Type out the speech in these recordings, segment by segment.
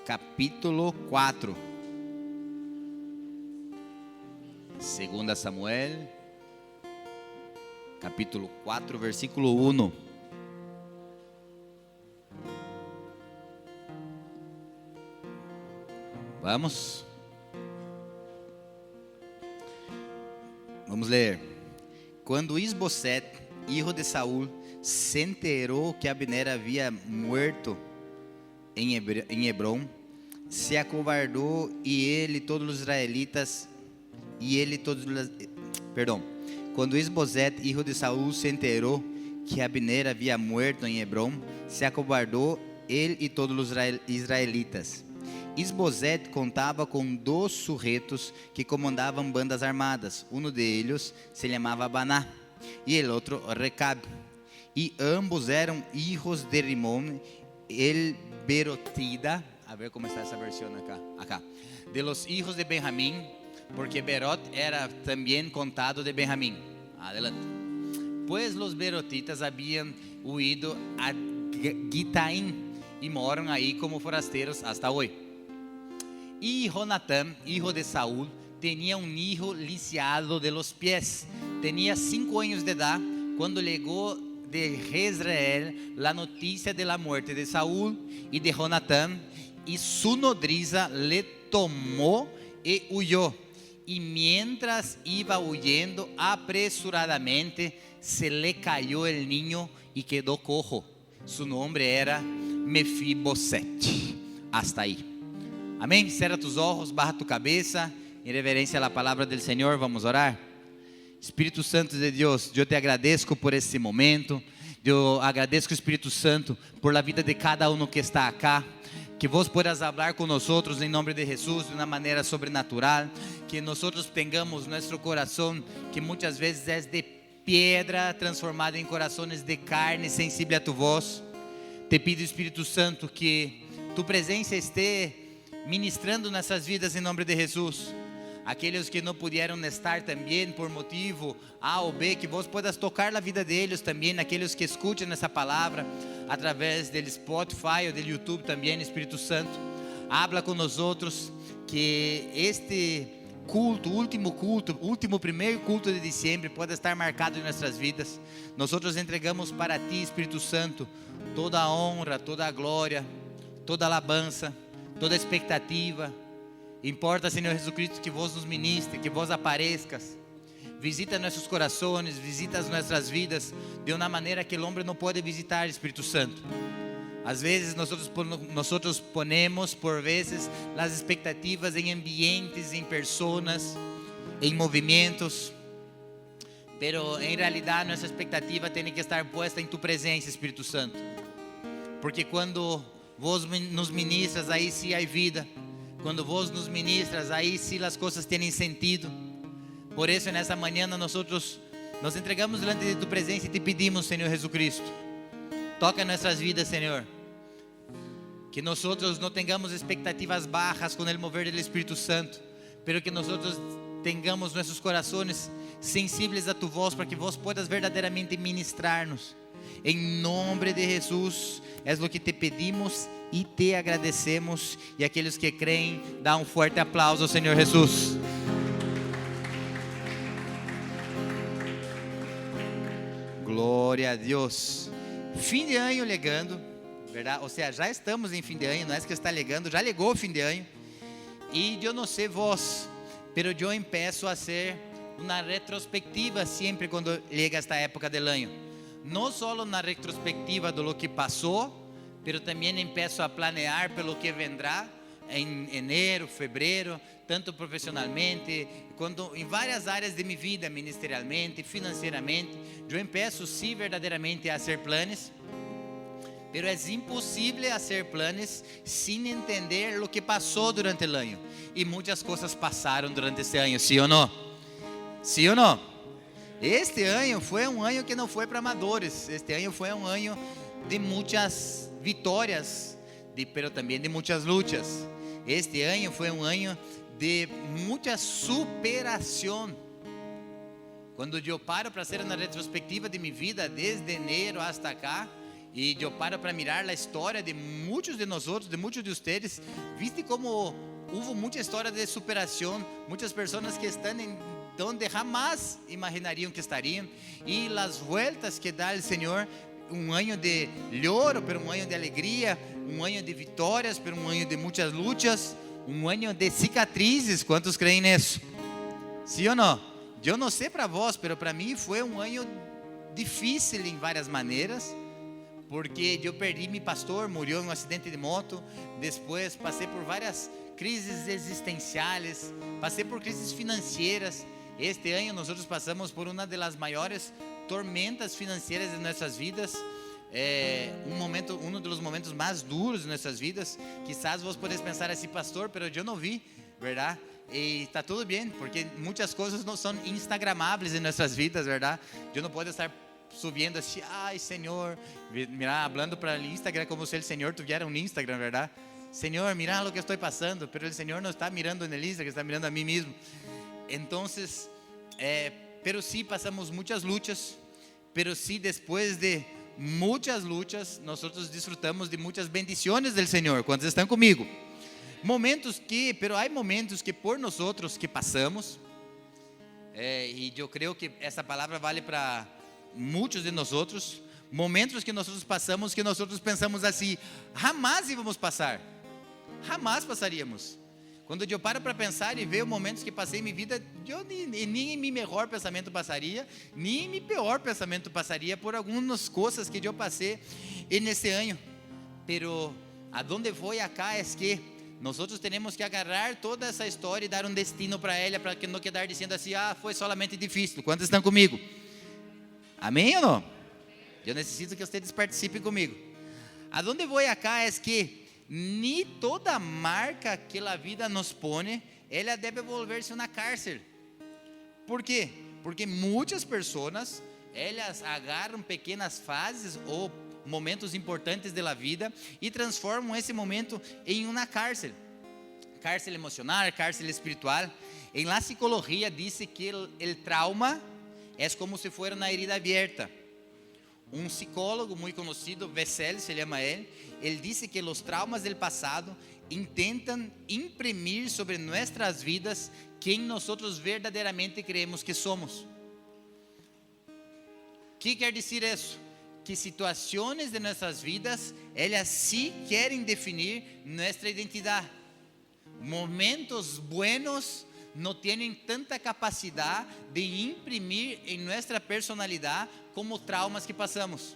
capítulo 4. 2 Samuel, capítulo 4, versículo 1. Vamos ler. Quando Isbosete, hijo de Saúl, se enterou que Abner havia muerto em Hebrón, se acovardou Quando Isbosete, hijo de Saúl, se enterou que Abner havia muerto em Hebrón, se acovardou ele e todos os israelitas. Isbosete contava com 2 sujetos que comandavam bandas armadas. Um deles se chamava Baná e o outro Recabe. E ambos eram hijos de Rimón, el Berotida. A ver como está essa versão acá. De los hijos de Benjamín, porque Berot era também contado de Benjamín. Adelante. Pues los berotitas habían huido a Gitaim e moram aí como forasteiros hasta hoje. E Jonatán, hijo de Saúl, tinha hijo lisiado de los pies. Tinha 5 anos de edad quando chegou de Jezreel la noticia de la muerte de Saúl y de Jonatán, y su nodriza le tomó y huyó. Y mientras iba huyendo apresuradamente, se le cayó el niño y quedó cojo. Su nombre era Mefibosete. Hasta ahí. Amém? Cierra tus ojos, baja tu cabeça, em reverência à palavra do Senhor. Vamos orar. Espírito Santo de Deus, eu te agradeço por esse momento. Eu agradeço, Espírito Santo, por la vida de cada um que está acá. Que vos puedas falar com nós em nome de Jesus de uma maneira sobrenatural. Que nós tengamos nosso coração, que muitas vezes é de pedra, transformado em corações de carne, sensível a tu voz. Te pido, Espírito Santo, que tu presença esteja ministrando nessas vidas em nome de Jesus. Aqueles que não puderam estar também por motivo A ou B, que vos puedas tocar na vida deles também, aqueles que escutam essa palavra através do Spotify ou do YouTube também. Espírito Santo, habla com nós outros, que este culto, primeiro culto de dezembro, pode estar marcado em nossas vidas. Nós entregamos para ti, Espírito Santo, toda a honra, toda a glória, toda a alabança, toda a expectativa. Importa, Senhor Jesus Cristo, que vos nos ministre, que vos aparezcas. Visita nossos corações, visita as nossas vidas de uma maneira que o homem não pode visitar, Espírito Santo. Às vezes nós ponemos por vezes as expectativas em ambientes, em pessoas, em movimentos, pero em realidade nossa expectativa tem que estar posta em tu presença, Espírito Santo, porque quando vos nos ministras, aí sim há vida. Quando vos nos ministras, aí sim as coisas têm sentido. Por isso, nessa manhã, nós entregamos diante de tu presença e te pedimos, Senhor Jesus Cristo, toca nossas vidas, Senhor. Que nós não tengamos expectativas bajas com o mover do Espírito Santo, pero que nós tengamos nossos corações sensíveis a tu voz, para que vos puedas verdadeiramente ministrar-nos. Em nome de Jesus, é o que te pedimos e te agradecemos. E aqueles que creem, dá um forte aplauso ao Senhor Jesus. Glória a Deus. Fim de ano legando, verdade? Ou seja, já estamos em fim de ano, não é que está legando, já legou o fim de ano. E eu não sei vós, pero eu empeço a ser uma retrospectiva sempre quando chega esta época del ano. Não só na retrospectiva do que passou, pero também empeço a planear pelo que vendrá em enero, fevereiro, tanto profissionalmente, quanto em várias áreas de minha vida, ministerialmente, financeiramente. Eu empeço sim verdadeiramente a fazer planos, pero é impossível fazer planos sem entender o que passou durante o ano. E muitas coisas passaram durante esse ano, sim ou não? Sim ou não? Este ano foi um ano que não foi para amadores. Este ano foi um ano de muitas vitórias, pero também de muitas lutas. Este ano foi um ano de muita superação. Quando eu paro para fazer uma retrospectiva de minha vida, desde enero hasta cá, Y yo paro para mirar la historia de muchos de nosotros, de muchos de ustedes. Viste cómo hubo mucha historia de superación, muchas personas que están en donde jamás imaginarían que estarían, y las vueltas que da el Señor. Un año de lloro, pero un año de alegría, un año de victorias, pero un año de muchas luchas, un año de cicatrices. ¿Cuántos creen eso? ¿Sí o no? Yo no sé para vos, pero para mí fue un año difícil en varias maneiras, porque yo perdí mi pastor, murió en un acidente de moto. Después pasé por varias crisis existenciales, pasé por crisis financieras. Este año nosotros pasamos por una de las mayores tormentas financieras de nuestras vidas, uno de los momentos más duros de nuestras vidas. Quizás vos podés pensar así, pastor, pero yo no vi, ¿verdad? Y está todo bien, porque muchas cosas no son instagramables en nuestras vidas, ¿verdad? Yo no puedo estar subiendo así, ay Señor, mira, hablando para el Instagram como si el Señor tuviera un Instagram, ¿verdad? Señor, mira lo que estoy pasando, pero el Señor no está mirando en el Instagram, está mirando a mí mismo. Entonces, pero sí pasamos muchas luchas, pero sí después de muchas luchas nosotros disfrutamos de muchas bendiciones del Señor. ¿Cuántos están conmigo? Pero hay momentos que por nosotros que pasamos, y yo creo que esa palabra vale para muchos de nosotros, momentos que nosotros pasamos, que nosotros pensamos así, jamás íbamos pasar, jamás passaríamos. Quando eu paro para pensar e ver os momentos que passei em minha vida, eu nem em meu melhor pensamento passaria, nem em meu pior pensamento passaria por algumas coisas que eu passei nesse ano. Pero a donde vou acá é que nós temos que agarrar toda essa história e dar um destino para ela, para que não quedar dizendo assim, foi solamente difícil. Quantos estão comigo? Amém ou não? Eu necessito que vocês participem comigo. A donde vou acá é que ni toda marca que a vida nos pone, ela deve volver-se uma cárcel. ¿Por quê? Porque muitas pessoas, elas agarram pequenas fases ou momentos importantes da vida e transformam esse momento em uma cárcel. Cárcel emocional, cárcel espiritual. Em la psicologia diz que o trauma é como se fosse uma herida aberta. Um psicólogo muito conhecido, Bessel se chama ele disse que os traumas do passado intentam imprimir sobre nossas vidas quem nós verdadeiramente creemos que somos. O que quer dizer isso? Que situações de nossas vidas, elas sim querem definir nossa identidade. Momentos buenos não têm tanta capacidade de imprimir em nossa personalidade como traumas que passamos.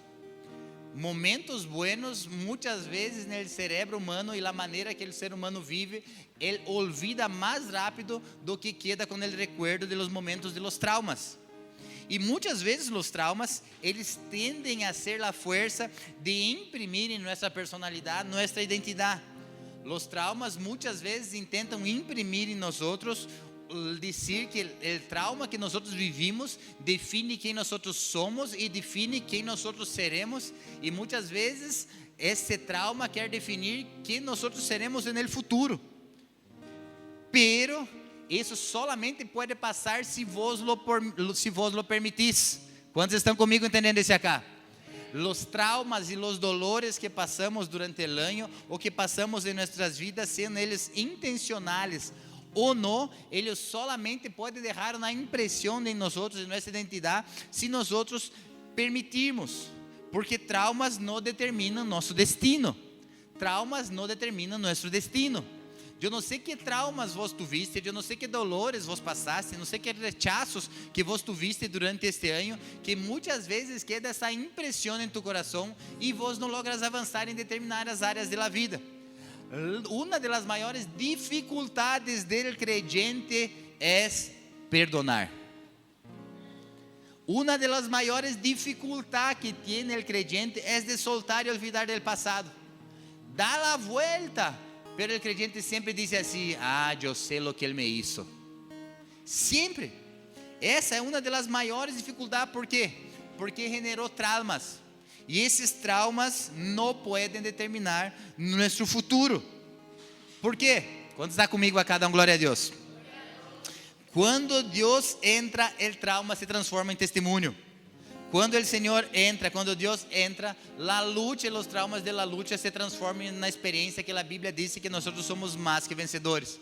Momentos buenos, muitas vezes no cerebro humano e a maneira que o ser humano vive, ele olvida mais rápido do que queda com o recuerdo de los momentos de los traumas. E muitas vezes os traumas, eles tendem a ser a força de imprimir em nossa personalidade, nossa identidade. Os traumas muitas vezes intentam imprimir em nós outros, dizer que o trauma que nós vivimos define quem nós somos e define quem nós seremos, e muitas vezes esse trauma quer definir quem nós seremos no futuro. Pero isso solamente pode passar se vos lo permitis. Quantos estão comigo entendendo esse acá? Os traumas e os dolores que passamos durante o ano ou que passamos em nossas vidas, sendo eles intencionais ou não, ele solamente pode deixar uma impressão em nós, em nossa identidade, se nós permitirmos, porque traumas não determinam nosso destino. Traumas não determinam nosso destino. Eu não sei que traumas vos tuviste, eu não sei que dolores vos passaste, não sei que rechaços que vos tuviste durante este ano, que muitas vezes queda essa impressão em tu coração e vos não logras avançar em determinadas áreas da vida. Uma das maiores dificuldades do creyente é perdonar. Uma das maiores dificuldades que tem o creyente é de soltar e olvidar do passado. Dá a volta, pero o creyente sempre diz assim: eu sei o que ele me hizo. Sempre. Essa é uma das maiores dificuldades. ¿Por quê? Porque generou traumas. E esses traumas não podem determinar nosso futuro. Por quê? Quando está comigo acá, dá glória a Deus. Quando Deus entra, o trauma se transforma em testemunho. Quando o Senhor entra, quando Deus entra, a luta e os traumas da luta se transformam na experiência que a Bíblia diz que nós somos mais que vencedores.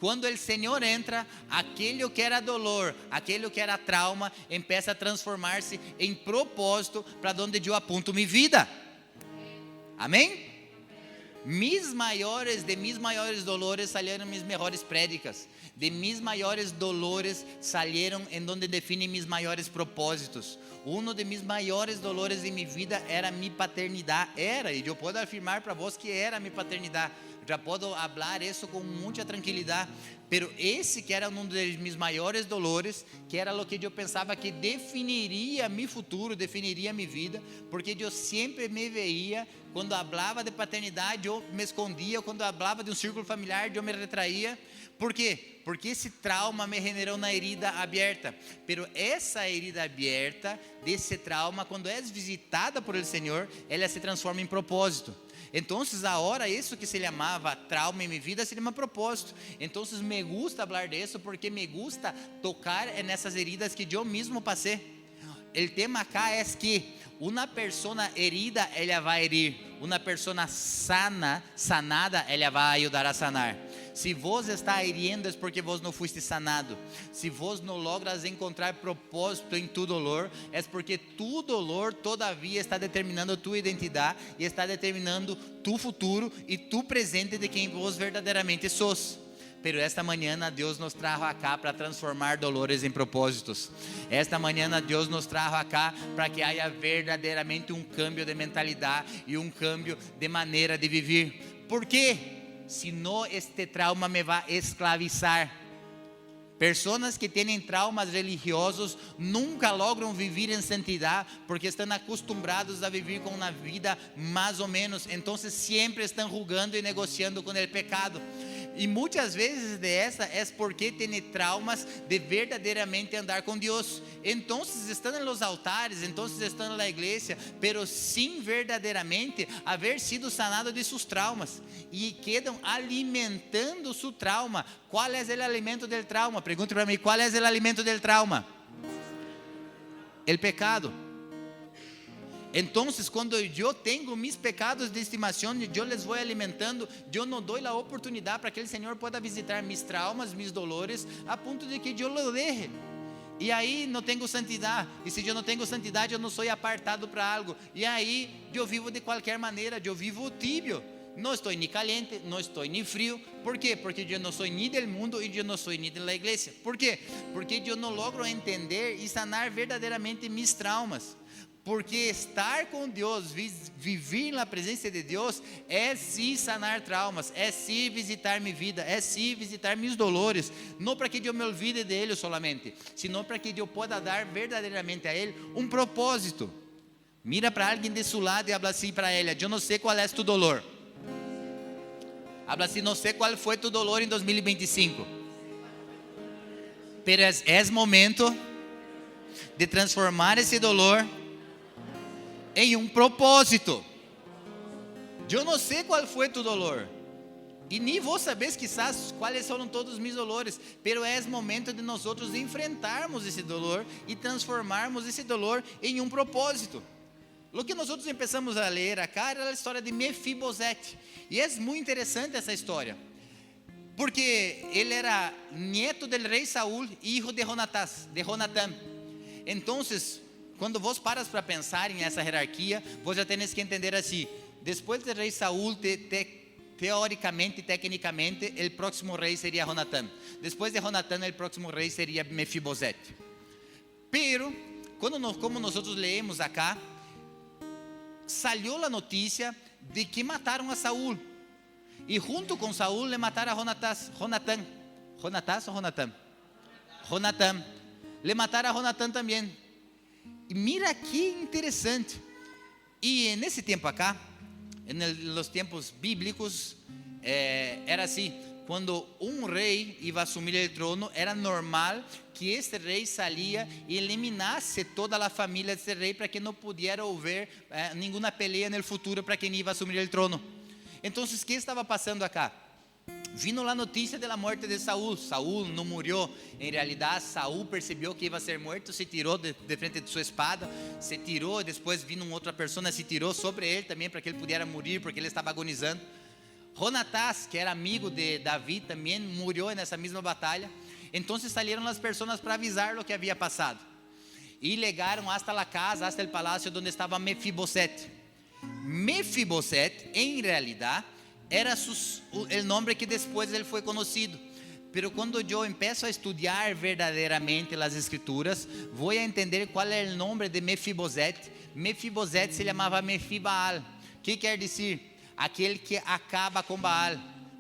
Quando o Senhor entra, aquilo que era dolor, aquilo que era trauma, começa a transformar-se em propósito para onde eu apunto minha vida. Amém? Mis maiores dolores salieron mis mejores prédicas. De mis maiores dolores salieron en donde definem mis maiores propósitos. Uno de mis maiores dolores em minha vida era minha paternidade. E eu posso afirmar para vós que era minha paternidade. Já posso falar isso com muita tranquilidade. Pero esse que era um dos meus maiores dolores, que era o que eu pensava que definiria meu futuro, definiria minha vida, porque eu sempre me veia, quando falava de paternidade, eu me escondia, quando falava de um círculo familiar, eu me retraía. Por quê? Porque esse trauma me generou na herida aberta. Pero essa herida aberta, desse trauma, quando é visitada por el Senhor, ela se transforma em propósito. Então, agora, isso que se chamava trauma em minha vida, se chama propósito. Então, me gusta falar disso, porque me gusta tocar nessas heridas que eu mesmo passei. O tema acá é que uma pessoa herida, ela vai herir. Uma pessoa sanada, ela vai ajudar a sanar. Se vos está herindo, é porque vos não fuiste sanado. Se vos não logras encontrar propósito em tu dolor, é porque tu dolor todavia está determinando tua identidade e está determinando tu futuro e tu presente de quem vos verdadeiramente sos. Pero esta manhã Deus nos trajo acá para transformar dolores em propósitos. Esta manhã Deus nos trajo acá para que haja verdadeiramente um cambio de mentalidade e um cambio de maneira de viver. Por quê? Senão este trauma me vai esclavizar. Pessoas que têm traumas religiosos nunca logram viver em santidade, porque estão acostumados a viver com uma vida mais ou menos. Então sempre estão jugando e negociando com o pecado. E muitas vezes dessa é porque tem traumas de verdadeiramente andar com Deus. Então estão nos altares, então estão na igreja, pero sem verdadeiramente haver sido sanado de seus traumas. E quedam alimentando seu trauma. Qual é o alimento del trauma? Pergunte para mim, qual é o alimento del trauma? El pecado. Então, quando eu tenho mis pecados de estimação, eu les vou alimentando, eu não dou a oportunidade para que o Senhor possa visitar mis traumas, mis dolores, a ponto de que eu lo deje. E aí não tenho santidade, e se eu não tenho santidade, eu não sou apartado para algo, e aí eu vivo de qualquer maneira, eu vivo tibio. Não estou nem caliente, não estou nem frio. Por quê? Porque eu não sou nem do mundo e eu não sou nem da igreja. Por quê? Porque eu não logro entender e sanar verdadeiramente mis traumas. Porque estar com Deus, viver na presença de Deus, é sim sanar traumas, é sim visitar minha vida, é sim visitar meus dolores, não para que eu me olvide dele solamente, senão para que eu possa dar verdadeiramente a ele um propósito. Mira para alguém de seu lado e habla assim para ela: eu não sei qual é tu dolor. Habla assim: não sei qual foi tu dolor em 2025, pero é momento de transformar esse dolor em um propósito. Eu não sei qual foi tu dolor, e nem vou saber quizás quais são todos os meus dolores, pero é momento de nós outros enfrentarmos esse dolor e transformarmos esse dolor em um propósito. O que nós outros começamos a ler acá era a história de Mefibosete, e é muito interessante essa história, porque ele era neto do rei Saúl, filho de Jonatán. Então, quando vos paras para pensar em essa hierarquia, vos já tens que entender assim: depois do rei Saúl, teoricamente, tecnicamente, o próximo rei seria Jonatán. Depois de Jonatán, o próximo rei seria Mefibosete. Pero, como nós leemos acá, saiu a notícia de que mataram a Saúl, e junto com Saúl le mataram a Jonatán, le mataram a Jonatán também. E mira que interessante. E nesse tempo acá, nos tempos bíblicos, era assim: quando um rei ia assumir o trono, era normal que este rei salia e eliminasse toda a família desse rei, para que não pudesse haver nenhuma pelea no futuro para quem ia assumir o trono. Então, o que estava passando acá? vino la notícia da morte de Saúl. Saúl não morreu, em realidade Saúl percebeu que ia ser morto, se tirou de frente de sua espada, se tirou, e depois vino outra pessoa, se tirou sobre ele também, para que ele pudesse morrer, porque ele estava agonizando. Jonatás, que era amigo de Davi, também morreu nessa mesma batalha. Então saíram as pessoas para avisar o que havia passado, e chegaram hasta a casa, hasta o palácio onde estava Mefibosete. Mefibosete, em realidade, era o nome que depois ele foi conhecido. Pero quando eu empiezo a estudar verdadeiramente as escrituras, vou a entender qual é o nome de Mefibosete. Mefibosete se chamava Mefibaal. Que quer dizer? Aquele que acaba com Baal,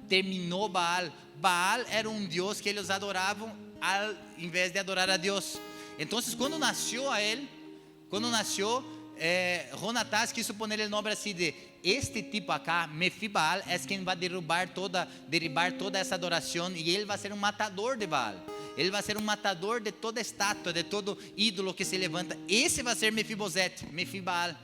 terminou Baal. Baal era um Deus que eles adoravam ao invés de adorar a Deus. Então, quando nasceu Jonatás quis poner o nome assim de este tipo acá, Mefibaal, é quem vai derribar toda essa adoração, e ele vai ser um matador de Baal. Ele vai ser um matador de toda estátua, de todo ídolo que se levanta. Esse vai ser Mefibosete, Mefibaal.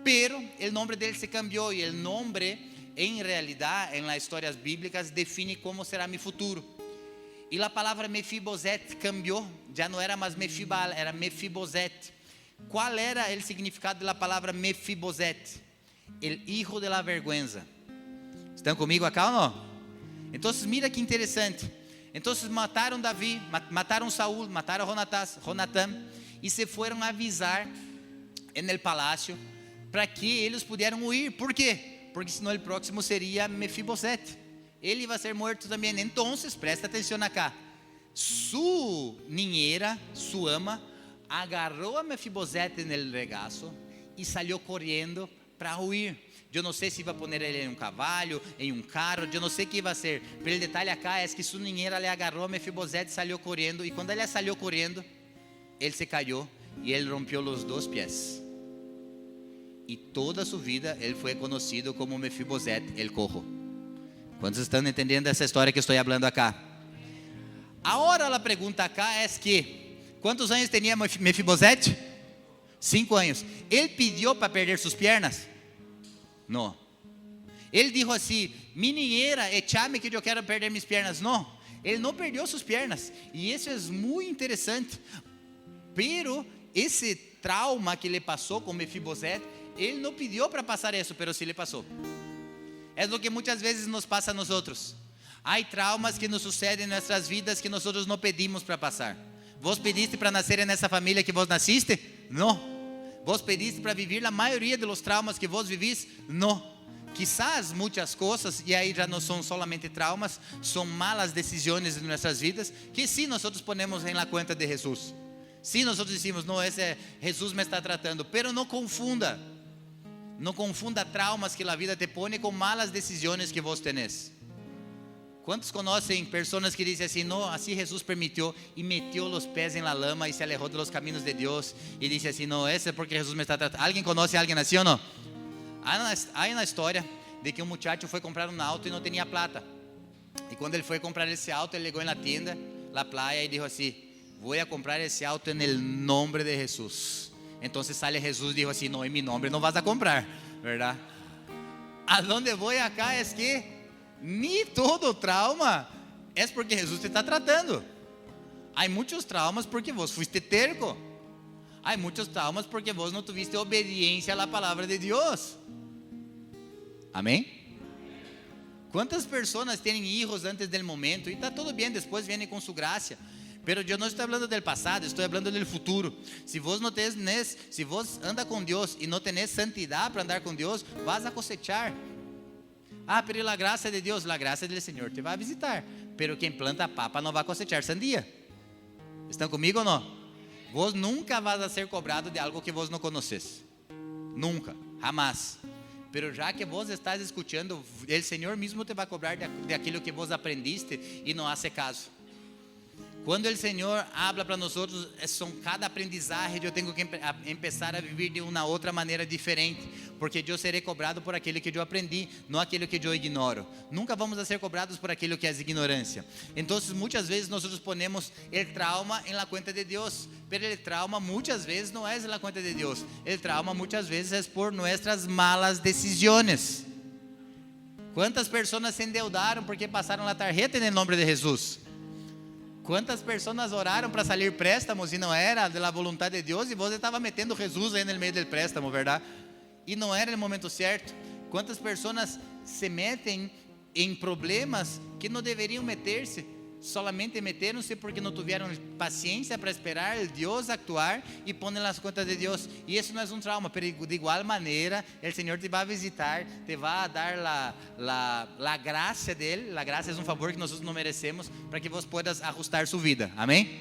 Pero o nome dele se cambiou, e o nome, em realidade, em las histórias bíblicas, define como será meu futuro. E a palavra Mefibosete cambiou, já não era mais Mefibaal, era Mefibosete. Qual era o significado da palavra Mefibosete? El hijo de la vergüenza. Estão comigo acá ou não? Então, mira que interessante. Então, mataram Davi, mataram Saúl, mataram Jonatán, e se foram avisar no palácio para que eles pudieran huir. ¿Por quê? Porque senão o próximo seria Mefibosete. Ele vai ser morto também. Então, presta atenção acá. Su niñera, su ama, agarrou a Mefibosete no regaço e saiu correndo para huir. Eu não sei se vai poner ele em um cavalo, em um carro, eu não sei o que vai ser. Pero o detalhe acá é que sua niñera le agarrou a Mefibosete e saiu correndo. E quando ele saiu correndo, ele se caiu e ele rompeu os dois pés. E toda sua vida ele foi conhecido como Mefibosete, el cojo. Quantos estão entendendo essa história que estou falando acá? Agora a pergunta acá é que, quantos anos tinha Mefibosete? 5 anos. Ele pediu para perder suas pernas? Não. Ele disse assim: mi niñera, echame que eu quero perder minhas pernas. Não. Ele não perdeu suas pernas. E isso é muito interessante. Pero esse trauma que ele passou com Mefibosete, ele não pediu para passar isso, pero sí le passou. É o que muitas vezes nos passa a nós outros. Há traumas que nos sucedem em nossas vidas que nós outros não pedimos para passar. Vos pediste para nascer nessa família que vos nasciste? Não. Vos pediste para viver a maioria dos traumas que vos vivis? Não. Quizás muitas coisas, e aí já não são solamente traumas, são malas decisões em nossas vidas, que sim, nós outros ponemos em la conta de Jesus. Sim, nós outros dizemos: não, esse é Jesus me está tratando. Pero não confunda. Não confunda traumas que a vida te põe com malas decisões que vos tenés. Quantos conhecem pessoas que dizem assim: não, assim Jesus permitiu, e meteu os pés em la lama e se alejou de los caminos de Deus, e disse assim: não, esse é porque Jesus me está tratando. Alguém conhece alguém assim ou não? Há na história de que um muchacho foi comprar um auto e não tinha plata. E quando ele foi comprar esse auto, ele chegou na tienda, na praia, e disse assim: vou a comprar esse auto en el nombre de Jesus. Então sale Jesus e dijo assim: não, em meu nome não vas a comprar, verdade? A donde vou acá é que ni todo trauma é porque Jesus te está tratando. Há muitos traumas porque vos fuiste terco. Há muitos traumas porque vos não tuviste obediência à palavra de Deus. Amém? Quantas pessoas têm filhos antes do momento e está tudo bem, depois vêm com sua graça. Pero eu não estou falando do passado, estou falando do futuro. Se vos não tenés, se vos anda com Deus e não tenés santidade para andar com Deus, vas a cosechar. Ah, pero a graça de Deus, a graça do Senhor te vai visitar. Pero quem planta papa não vai cosechar sandia. Estão comigo ou não? Vos nunca vas a ser cobrado de algo que vos não conheces. Nunca, jamás. Pero já que vos estás escutando, o Senhor mesmo te vai cobrar de aquilo que vos aprendiste e não hace caso. Quando o Senhor habla para nós outros, são cada aprendizagem, eu tenho que começar a viver de uma outra maneira diferente, porque eu serei cobrado por aquilo que eu aprendi, não aquilo que eu ignoro. Nunca vamos a ser cobrados por aquilo que é ignorância. Então, muitas vezes nós ponemos o trauma em la conta de Deus, pero o trauma muitas vezes não é em la conta de Deus. O trauma muitas vezes é por nossas malas decisões. Quantas pessoas se endeudaram porque passaram a tarjeta em nome de Jesus? Quantas pessoas oraram para sair préstamos e não era da vontade de Deus, e você estava metendo Jesus aí no meio do préstamo, verdade? E não era no momento certo. Quantas pessoas se metem em problemas que não deveriam meter-se, solamente meteram-se porque não tiveram paciência para esperar Deus actuar e pôr nas contas de Deus. E isso não é um trauma, mas de igual maneira, o Senhor te vai visitar, te vai dar a graça dele. A graça é um favor que nós não merecemos, para que você puedas ajustar sua vida, amém?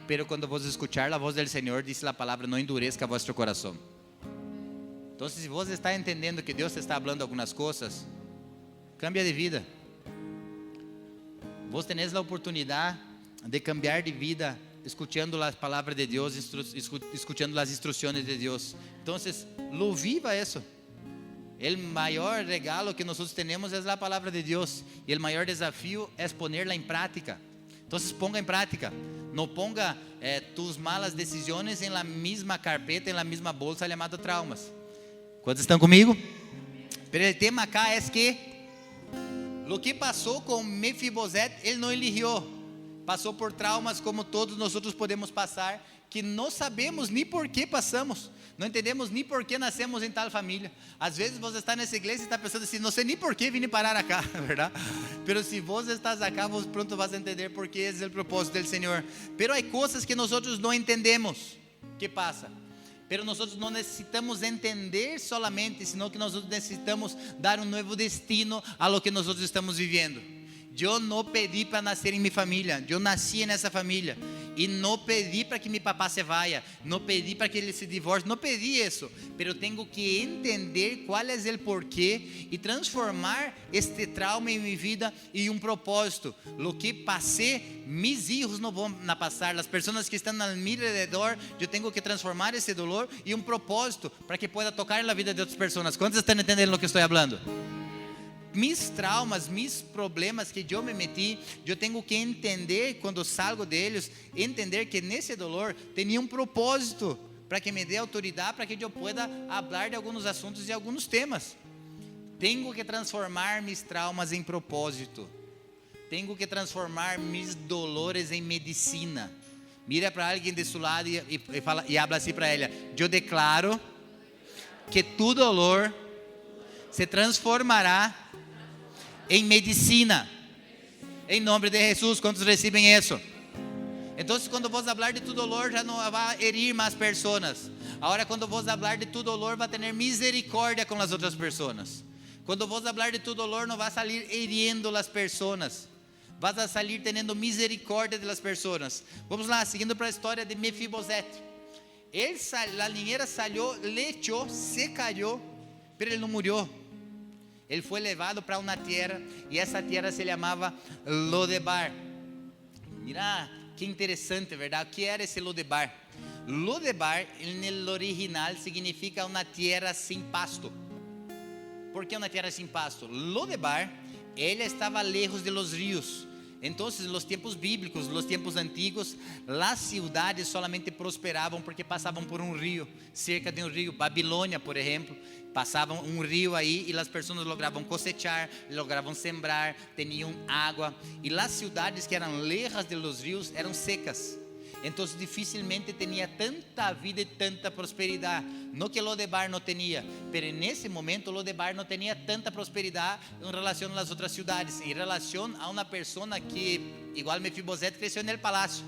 Pero quando você escuchar a voz do Senhor, diz a palavra, não endurezca vosso coração. Então, se você está entendendo que Deus te está falando algumas coisas, cambia de vida. Vos tenés a oportunidade de cambiar de vida, escutando a palavra de Deus, escutando as instruções de Deus. Então, lo viva isso. O maior regalo que nós temos é a palavra de Deus, e o maior desafio é ponerla em prática. Então, ponga em prática. Não ponga tus malas decisões em la mesma carpeta, em la mesma bolsa, chamada traumas. Quantos estão comigo? Pero o tema acá é que o que passou com Mefibosete, ele não eligiu. Passou por traumas como todos nós outros podemos passar, que não sabemos nem por que passamos. Não entendemos nem por que nascemos em tal família. Às vezes você está nessa igreja e está pensando assim, não sei nem por que vim parar acá, verdade? Mas se você estás acá, você pronto vas a entender por que esse é o propósito do Senhor. Mas há coisas que nós outros não entendemos. Que passa? Pero nós não necessitamos entender solamente, senão que nós necessitamos dar um novo destino a lo que nós estamos vivendo. Eu não pedi para nascer em minha família, eu nasci nessa família, e não pedi para que meu papá se vaya, não pedi para que ele se divorcie, não pedi isso, pero tenho que entender qual é o porquê e transformar este trauma em minha vida em um propósito. Lo que passei, meus filhos não vão passar, as pessoas que estão ao meu redor, eu tenho que transformar esse dolor em um propósito para que pueda tocar na vida de outras pessoas. Quantos estão entendendo o que estou falando? Mis traumas, mis problemas que eu me meti, eu tenho que entender quando salgo deles, entender que nesse dolor tinha um propósito para que me dê autoridade, para que eu pueda falar de alguns assuntos e alguns temas. Tenho que transformar mis traumas em propósito. Tenho que transformar mis dolores em medicina. Mira para alguém de seu lado e habla assim para ela: eu declaro que tu dolor se transformará em medicina, em nome de Jesus. Quantos recebem isso? Então, quando vos falar de tu dolor, já não vai herir mais pessoas. Agora, quando vos falar de tu dolor, vai ter misericórdia com as outras pessoas. Quando vos falar de tu dolor, não vai sair herindo as pessoas, vas a sair tendo misericórdia das pessoas. Vamos lá, seguindo para a história de Mefibosete. A linheira saiu, le echou, se caiu, mas ele não morreu. Ele foi levado para uma terra, e essa terra se chamava Lodebar. Mira, que interessante, verdade? O que era esse Lodebar? Lodebar, no original, significa uma terra sem pasto. Por que uma terra sem pasto? Lodebar, ele estava lejos de los rios. Então, nos tempos bíblicos, nos tempos antigos, as cidades solamente prosperavam porque passavam por um rio, cerca de um rio. Babilônia, por exemplo, passavam um rio aí e as pessoas logravam cosechar, logravam sembrar, tinham água. E as cidades que eram lejas de los rios eram secas. Então, dificilmente tinha tanta vida e tanta prosperidade. Não que Lodebar não tinha, mas nesse momento Lodebar não tinha tanta prosperidade em relação às outras cidades, em relação a uma pessoa que, igual Mefibosete, cresceu no palácio.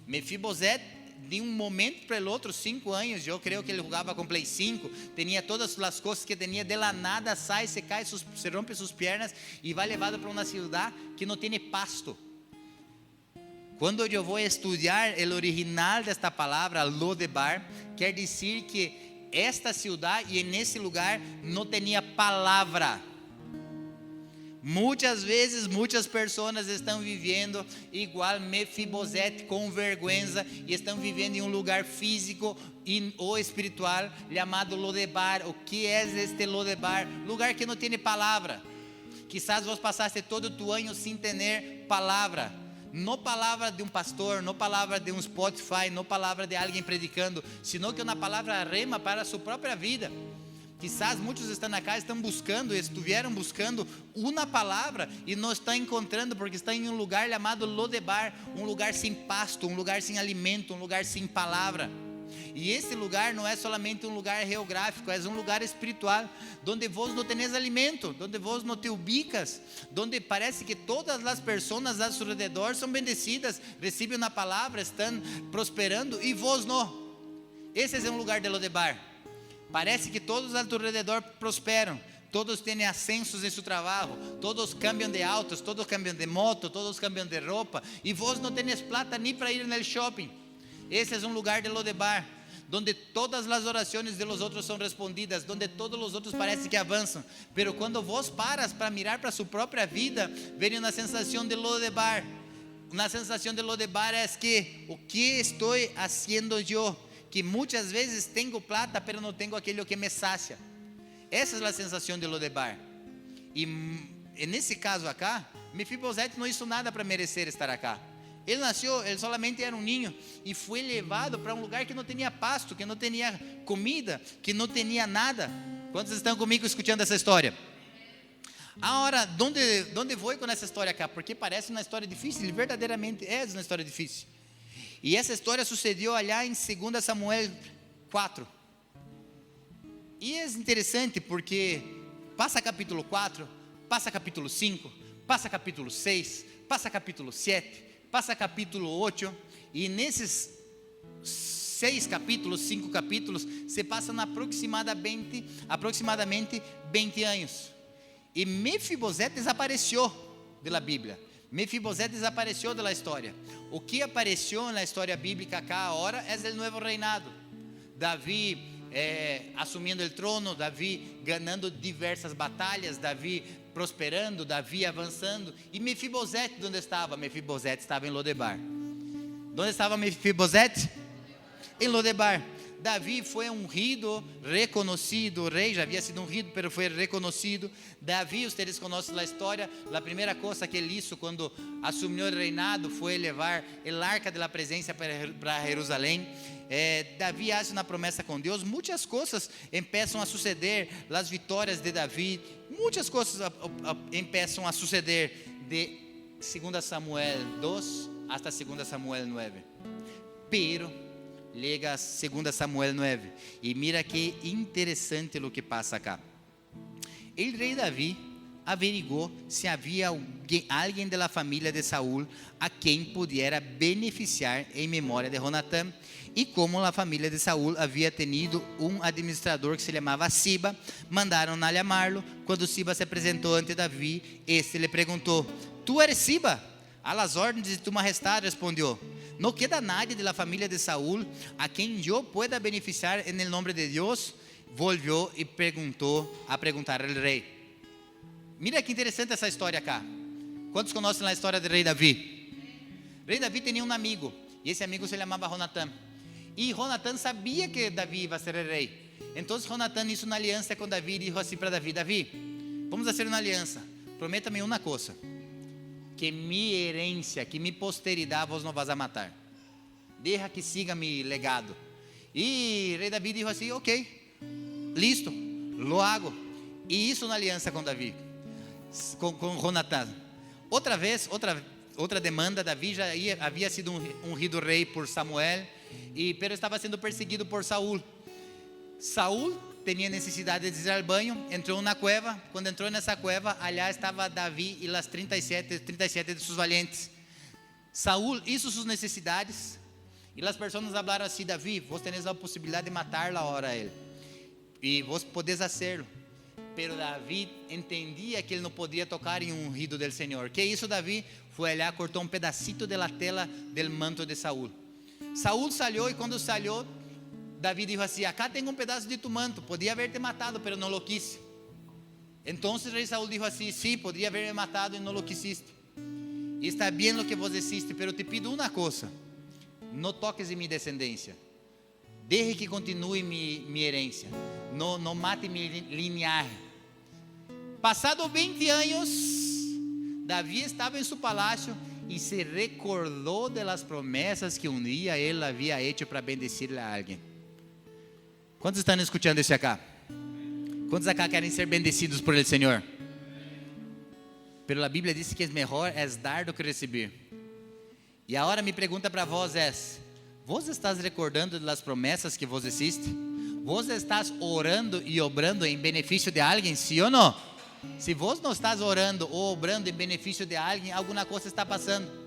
Mefibosete, de um momento para o outro, 5 anos, eu creio que ele jogava com Play 5, tinha todas as coisas que tinha, de la nada sai, se cai, se rompe suas pernas e vai levado para uma cidade que não tem pasto. Quando eu vou estudar o original desta palavra, Lodebar, quer dizer que esta cidade e nesse lugar não tinha palavra. Muitas vezes, muitas pessoas estão vivendo igual Mefibosete, com vergonha, e estão vivendo em um lugar físico ou espiritual chamado Lodebar. O que é este Lodebar? Lugar que não tem palavra. Quizás você passaste todo o ano sem ter palavra. Não palavra de um pastor, não palavra de um Spotify, não palavra de alguém predicando, sino que uma palavra rema para a sua própria vida. Quizás muitos estão acá, estuvieram buscando uma palavra e não estão encontrando porque estão em um lugar chamado Lodebar, um lugar sem pasto, um lugar sem alimento, um lugar sem palavra. E esse lugar não é solamente um lugar geográfico, é um lugar espiritual, onde vos não tenéis alimento, onde vos não te ubicas, onde parece que todas as pessoas ao seu redor são bendecidas, recebem uma palavra, estão prosperando e vos não. Esse é um lugar de Lodebar. Parece que todos ao teu redor prosperam, todos têm ascensos em seu trabalho, todos cambiam de autos, todos cambiam de moto, todos cambiam de roupa, e vos não tenéis plata nem para ir no shopping. Esse é um lugar de Lodebar, onde todas as orações de los outros são respondidas, onde todos os outros parecem que avançam, pero quando vos paras para mirar para sua própria vida, vem uma sensação de Lodebar. Uma sensação de Lodebar é que, o que estou fazendo eu? Que muitas vezes tenho plata, pero não tenho aquilo que me sacia. Essa é a sensação de Lodebar. E nesse caso acá, Mefibosete não hizo nada para merecer estar acá. Ele nasceu, ele solamente era um ninho e foi levado para um lugar que não tinha pasto, que não tinha comida, que não tinha nada. Quantos estão comigo escutando essa história? Agora, onde vou com essa história acá? Porque parece uma história difícil, verdadeiramente é uma história difícil. E essa história sucedeu allá em 2 Samuel 4. E é interessante porque passa capítulo 4, passa capítulo 5, passa capítulo 6, passa capítulo 7, passa capítulo 8. E nesses 6 capítulos, 5 capítulos, se passam aproximadamente 20 anos. E Mefibosete desapareceu da Bíblia. Mefibosete desapareceu da história. O que apareceu na história bíblica acá agora é o novo reinado. Davi assumindo o trono, Davi ganhando diversas batalhas, Davi prosperando, Davi avançando. E Mefibosete, onde estava? Mefibosete estava em Lodebar. Onde estava Mefibosete? Em Lodebar. Davi foi ungido, reconhecido, o rei já havia sido ungido, mas foi reconhecido. Davi, vocês conhecem a história, a primeira coisa que ele hizo quando assumiu o reinado foi levar o arca da presença para Jerusalém. Davi faz uma promessa com Deus, muitas coisas começam a suceder, as vitórias de Davi, muitas coisas começam a suceder de 2 Samuel 2 até 2 Samuel 9. Pero chega a 2 Samuel 9 e mira que interessante o que passa acá. O rei Davi averiguou se havia alguém da família de Saul a quem pudiera beneficiar em memória de Jonatán. E como a família de Saul havia tenido um administrador que se chamava Siba, mandaram a chamá-lo. Quando Siba se apresentou ante Davi, este lhe perguntou: "Tu eres Siba?" "A las órdenes de tu majestad", respondeu. "No queda nadie de la familia de Saúl a quem eu pueda beneficiar en el nombre de Dios?" Volvió e a perguntar ao rei. Mira que interessante essa história acá. Quantos conhecem a história do rei Davi? O rei Davi tinha um amigo, e esse amigo se chamava Jonatán. E Jonatán sabia que Davi ia ser o rei. Então Jonatán hizo uma aliança com Davi e disse assim para Davi: "Davi, vamos fazer uma aliança. Prometa-me uma coisa: que minha herência, que minha posteridade vos não vas a matar. Deixa que siga meu legado." E rei Davi disse assim: "Ok, listo, lo hago." E hizo uma aliança com Davi, com Jonatán. Outra demanda. Davi já havia sido ungido rei por Samuel, pero estava sendo perseguido por Saúl. Saúl tinha necessidade de ir ao banho, entrou na cueva. Quando entrou nessa cueva, allá estava Davi e as 37 de seus valentes. Saúl hizo suas necessidades e as pessoas falaram assim: "Davi, vos tenés a possibilidade de matar agora a ele, e vos podés hacerlo." Pero Davi entendia que ele não podia tocar em ungido del Senhor. Que isso, Davi foi lá, cortou um pedacito da tela del manto de Saúl. Saúl salió, e quando salió, Davi disse assim: "Acá tenho um pedaço de tu manto, podia haber te matado, pero não lo quise." Então o rei Saúl disse assim: "Sí, podría haberme matado e não lo quisiste. E está bem lo que vos hiciste, pero te pido uma coisa: não toques em minha descendência. Deje que continue minha herência. Não mate minha linhagem." Passado 20 anos, Davi estava em seu palácio e se recordou das promessas que um dia ele havia hecho para bendecir a alguém. Quantos estão escutando isso acá? Quantos acá querem ser bendecidos por el Senhor? Pero a Bíblia diz que é melhor dar do que receber. E agora minha pergunta para vós é: vos estás recordando das promessas que vos existe? Vos estás orando e obrando em benefício de alguém, sim ou não? Se vos não estás orando ou obrando em benefício de alguém, alguma coisa está passando.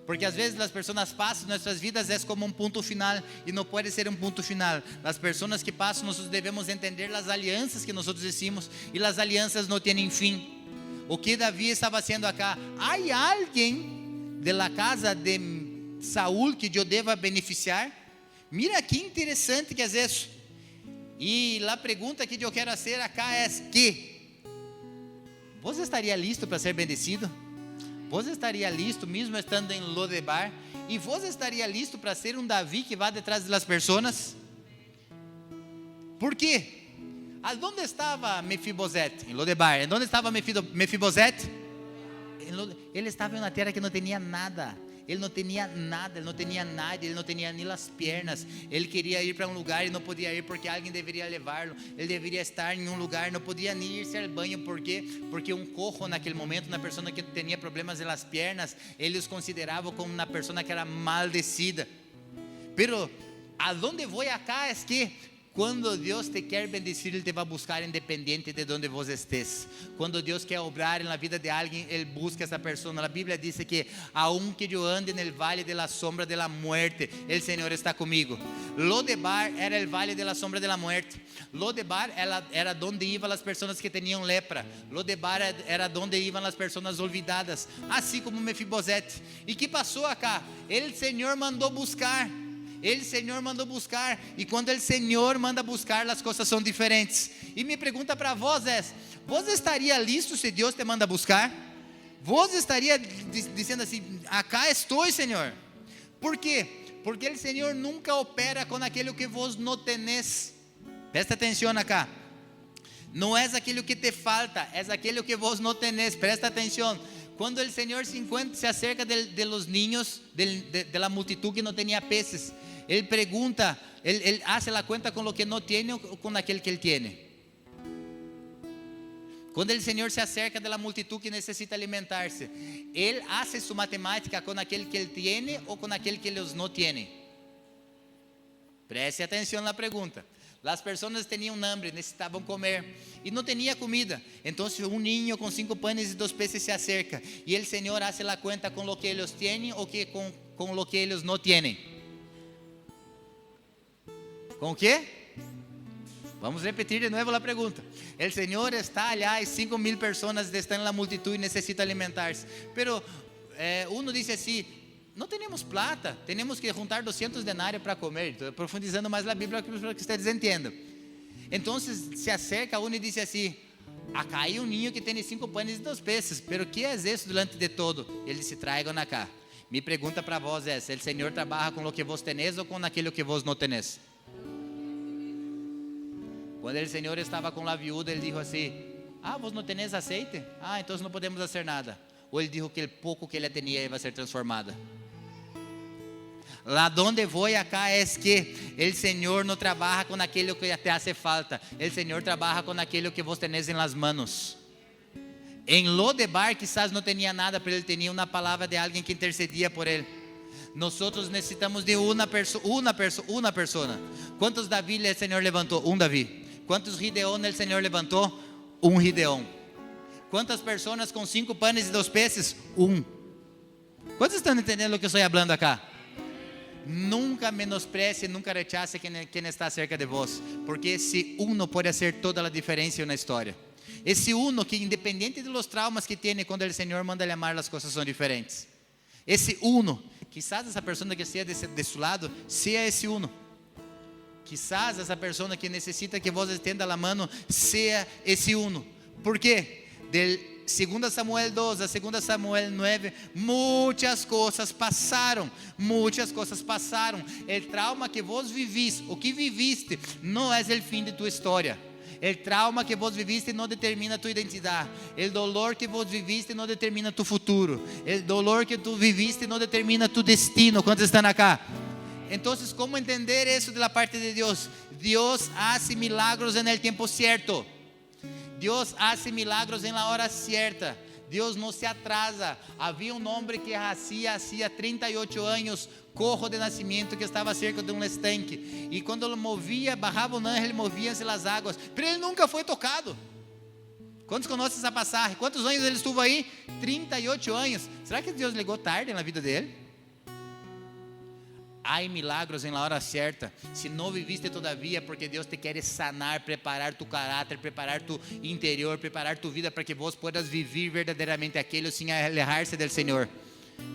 Porque às vezes as pessoas passam nossas vidas é como um ponto final e não pode ser um ponto final. As pessoas que passam, nós devemos entender as alianças que nós hicimos e as alianças não têm fim. O que Davi estava fazendo acá? Há alguém de la casa de Saúl que eu deva beneficiar? Mira que interessante que é isso. E a pergunta que eu quero fazer acá é que você estaria listo para ser bendecido? Você estaria listo mesmo estando em Lodebar? E você estaria listo para ser um Davi que vá detrás das pessoas? Por quê? Aonde estava Mefibosete? Em Lodebar. Onde estava Mefibosete? Ele estava em uma terra que não tinha nada. Ele não tinha nada, ele não tinha nada, ele não tinha nem as pernas. Ele queria ir para um lugar e não podia ir porque alguém deveria levá-lo. Ele deveria estar em um lugar, não podia nem ir ao banho. ¿Por quê? Porque um cojo naquele momento, uma pessoa que tinha problemas nas pernas, eles consideravam como uma pessoa que era maldecida. Pero aonde vou acá é que quando Deus te quer bendecir, Ele te vai buscar independente de onde você estés. Quando Deus quer obrar na vida de alguém, Ele busca essa pessoa. A Bíblia diz que aunque eu ande no vale de la sombra de la muerte, o Senhor está comigo. Lodebar era o vale de la sombra de la muerte. Lodebar era onde iam as pessoas que tinham lepra. Lodebar era onde iam as pessoas olvidadas, assim como Mefibosete. E que passou acá? O Senhor mandou buscar. O Senhor mandou buscar, e quando o Senhor manda buscar, as coisas são diferentes. E minha pergunta para vós é: você estaria listo se Deus te manda buscar? Você estaria dizendo assim: acá estou, Senhor? Por quê? Porque o Senhor nunca opera com aquilo que vos não tenés. Presta atenção acá. Não é aquilo que te falta, é aquilo que vos não tenés. Presta atenção. Quando o Senhor se acerca de los niños, de la multitud que não tinha peces, Ele pergunta, Ele hace la cuenta com o que não tem ou com aquele que Ele tem. Quando o Senhor se acerca da multitud que necessita alimentar-se, Ele hace sua matemática com aquele que Ele tem ou com aquele que eles não têm. Preste atenção na pergunta. As pessoas tinham hambre, necessitavam comer e não tinha comida. Então um niño com 5 panes e 2 peces se acerca e o Senhor hace la cuenta com o que eles têm ou que com o que eles não têm. Com o quê? Vamos repetir de novo a pergunta. O Senhor está allá e 5,000 pessoas estão na multitud e necessitam alimentar-se. Pero uno diz assim: não temos plata, temos que juntar 200 denários para comer. Estou profundizando mais na Bíblia para que vocês entendam. Então se acerca um e diz assim: acá hay um niño que tem 5 panes e 2 peces, pero que é isso delante de todo? Ele disse: traigan acá. Minha pergunta para vós é: o Senhor trabalha com o que vos tenés ou com aquilo que vos não tenés? Quando o Senhor estava com a viúva, Ele disse assim: vos não tenés aceite? Então não podemos fazer nada. Ou Ele disse que o pouco que ela tinha ia ser transformada. Lá onde vou acá é que o Senhor não trabalha com aquilo que te hace falta. O Senhor trabalha com aquilo que vos tenés em las manos. Em Lodebar quizás não tinha nada, pero ele tinha uma palavra de alguém que intercedia por ele. Nós necessitamos de uma pessoa. Quantos Davi o Senhor levantou? Um Davi. Quantos Gideon o Senhor levantou? Um Gideon. Quantas pessoas com 5 panes e 2 peces? Um. Quantos estão entendendo o que eu estou falando acá? Nunca menosprecie, nunca rechace quem está cerca de vós, porque esse uno pode fazer toda a diferença na história. Esse uno que, independente dos traumas que tem, quando o Senhor manda lhe amar, as coisas são diferentes. Esse uno, quizás essa pessoa que esteja desse lado, seja esse uno. Quizás essa pessoa que necessita que vos estenda a mão, seja esse uno. Por quê? Del 2 Samuel 12 a 2 Samuel 9, muitas coisas passaram. O trauma que vos viviste, o que viviste, não é o fim de tua história. O trauma que vos viviste não determina tua identidade. O dolor que vos viviste não determina tu futuro. O dolor que tu viviste não determina tu destino. Quantos estão acá? Então, como entender isso da parte de Deus? Deus hace milagros no tempo certo. Deus hace milagros en la hora cierta. Deus não se atrasa. Havia um homem que hacía 38 anos, cojo de nascimento, que estava cerca de um estanque. E quando ele movia, bajava um ángel, movia-se as águas. Mas ele nunca foi tocado. Quantos conhecem essa passagem? Quantos anos ele estuvo aí? 38 anos. Será que Deus ligou tarde na vida dele? Há milagros em la hora certa. Se não viviste todavia, porque Deus te quer sanar, preparar tu caráter, preparar tu interior, preparar tu vida para que vos puedas viver verdadeiramente aquilo sem alejar-se do Senhor.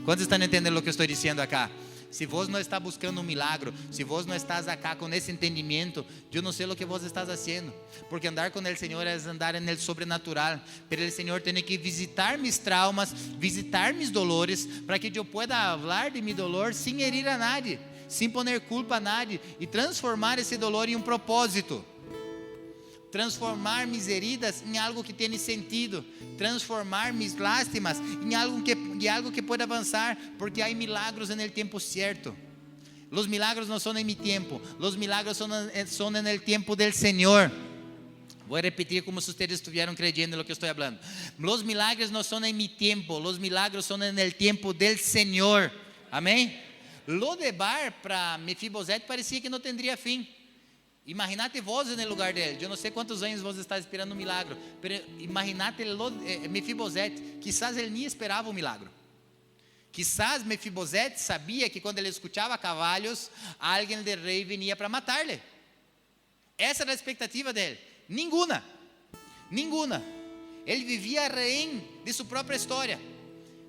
Quantos estão entendendo o que eu estou dizendo acá? Se vos não está buscando um milagro, se vos não estás acá com esse entendimento, eu não sei o que vos estás fazendo, porque andar com o Senhor é andar no sobrenatural. Pero o Senhor tem que visitar mis traumas, visitar mis dolores, para que eu pueda falar de mi dolor sem herir a nadie, sem poner culpa a nadie, e transformar esse dolor em um propósito. Transformar mis heridas em algo que tenha sentido, transformar mis lástimas em algo que pueda avançar, porque há milagros no tempo certo. Os milagros não são em mi tempo, os milagros são no tempo del Senhor. Vou repetir como se vocês estuvieran creyendo no que estou falando. Os milagros não são em mi tempo, os milagros são no tempo del Senhor. Amém? Lodebar para Mefibosete parecia que não teria fim. Imaginate vos no lugar dele. Eu não sei quantos anos vos está esperando um milagro, mas imaginate Mefibosete. Quizás ele nem esperava um milagro. Quizás Mefibosete sabia que quando ele escutava cavalos, alguém do rei vinha para matar-lhe. Essa era a expectativa dele. Nenhuma. Ele vivia rehém de sua própria história.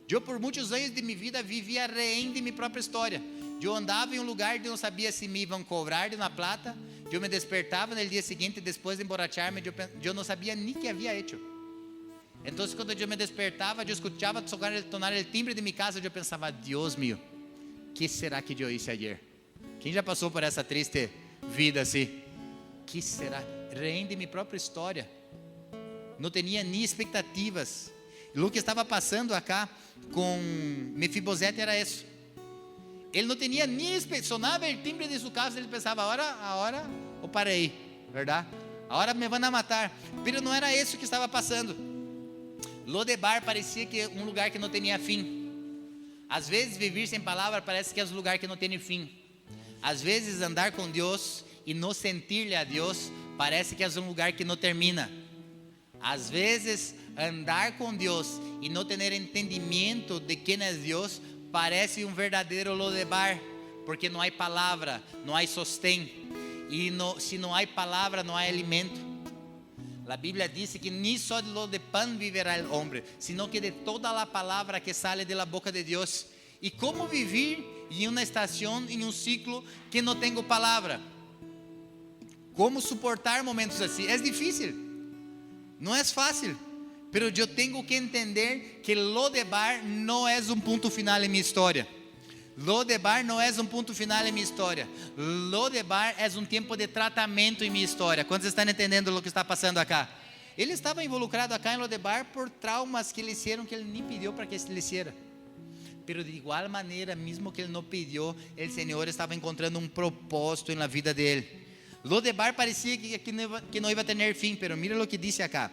Eu por muitos anos de minha vida vivia rehém de minha própria história. Eu andava em um lugar onde eu não sabia se me iam cobrar de uma plata. Eu me despertava no dia seguinte, depois de emborrachar-me, eu não sabia nem o que havia feito. Então, quando eu me despertava, eu escutava tocar o timbre de minha casa, eu pensava, Deus meu, que será que eu hice ayer? Quem já passou por essa triste vida assim? Que será? Rehém de minha própria história. Não tinha nem expectativas. E o que estava passando acá com Mefibosete era isso. Ele não tinha nem sonava o timbre de sua casa, ele pensava, agora eu parei, verdade? Agora me vão matar. Mas não era isso que estava passando. Lodebar parecia que um lugar que não tinha fim. Às vezes viver sem palavra parece que é um lugar que não tem fim. Às vezes andar com Deus e não sentir-lhe a Deus parece que é um lugar que não termina. Às vezes andar com Deus e não ter entendimento de quem é Deus parece um verdadeiro Lodebar, porque não há palavra, não há sostém, e se não há palavra, não há alimento. A Bíblia diz que nem só de pan viverá o homem, sino que de toda a palavra que sale da boca de Deus. E como viver em uma estação, em um ciclo que não tenho palavra? Como suportar momentos assim? É difícil, não é fácil. Pero eu tenho que entender que Lodebar não é um ponto final em minha história. Lodebar não é um ponto final em minha história. Lodebar é um tempo de tratamento em minha história. Quantos estão entendendo o que está passando acá? Ele estava involucrado acá em Lodebar por traumas que lhe hicieron que ele nem pediu para que ele hiciera. Pero de igual maneira, mesmo que ele não pediu, o Senhor estava encontrando um propósito na vida dele. Lodebar parecia que não ia ter fim, pero mira o que disse acá.